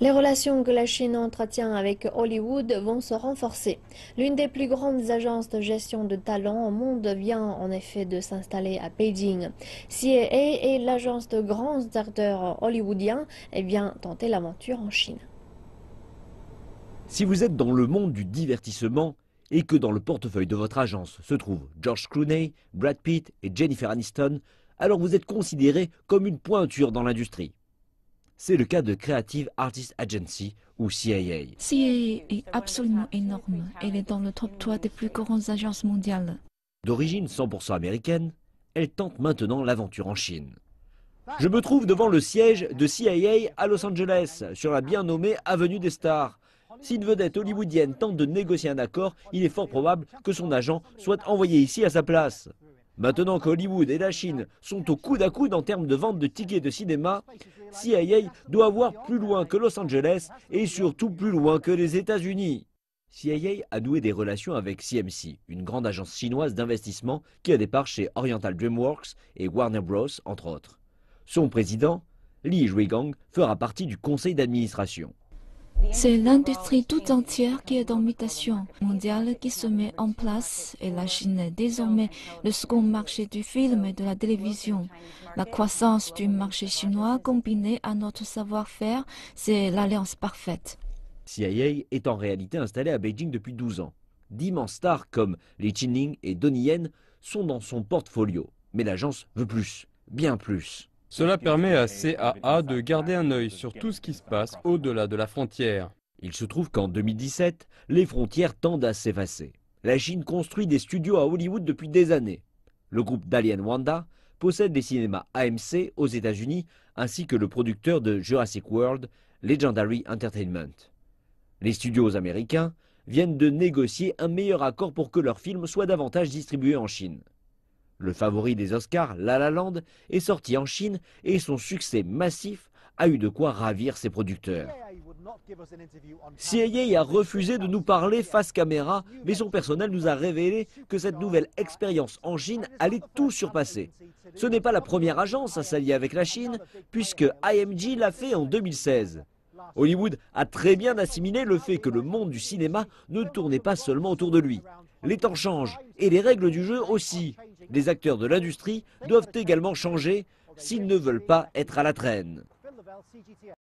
Les relations que la Chine entretient avec Hollywood vont se renforcer. L'une des plus grandes agences de gestion de talents au monde vient en effet de s'installer à Beijing. CAA et l'agence de grands acteurs hollywoodiens tenter l'aventure en Chine. Si vous êtes dans le monde du divertissement et que dans le portefeuille de votre agence se trouvent George Clooney, Brad Pitt et Jennifer Aniston, alors vous êtes considéré comme une pointure dans l'industrie. C'est le cas de Creative Artist Agency ou CAA. CAA est absolument énorme. Elle est dans le top 3 des plus grandes agences mondiales. D'origine 100% américaine, elle tente maintenant l'aventure en Chine. Je me trouve devant le siège de CAA à Los Angeles, sur la bien nommée Avenue des Stars. Si une vedette hollywoodienne tente de négocier un accord, il est fort probable que son agent soit envoyé ici à sa place. Maintenant qu'Hollywood et la Chine sont au coude à coude en termes de vente de tickets de cinéma, CAA doit voir plus loin que Los Angeles et surtout plus loin que les États-Unis. CAA a noué des relations avec CMC, une grande agence chinoise d'investissement qui a des parts chez Oriental DreamWorks et Warner Bros. Entre autres. Son président, Li Juigang, fera partie du conseil d'administration. C'est l'industrie tout entière qui est en mutation mondiale qui se met en place et la Chine est désormais le second marché du film et de la télévision. La croissance du marché chinois combinée à notre savoir-faire, c'est l'alliance parfaite. CAA est en réalité installé à Beijing depuis 12 ans. D'immenses stars comme Li Qinling et Donnie Yen sont dans son portfolio. Mais l'agence veut plus, bien plus. Cela permet à CAA de garder un œil sur tout ce qui se passe au-delà de la frontière. Il se trouve qu'en 2017, les frontières tendent à s'effacer. La Chine construit des studios à Hollywood depuis des années. Le groupe Dalian Wanda possède les cinémas AMC aux États-Unis ainsi que le producteur de Jurassic World, Legendary Entertainment. Les studios américains viennent de négocier un meilleur accord pour que leurs films soient davantage distribués en Chine. Le favori des Oscars, La La Land, est sorti en Chine et son succès massif a eu de quoi ravir ses producteurs. CAA a refusé de nous parler face caméra, mais son personnel nous a révélé que cette nouvelle expérience en Chine allait tout surpasser. Ce n'est pas la première agence à s'allier avec la Chine, puisque IMG l'a fait en 2016. Hollywood a très bien assimilé le fait que le monde du cinéma ne tournait pas seulement autour de lui. Les temps changent et les règles du jeu aussi. Les acteurs de l'industrie doivent également changer s'ils ne veulent pas être à la traîne.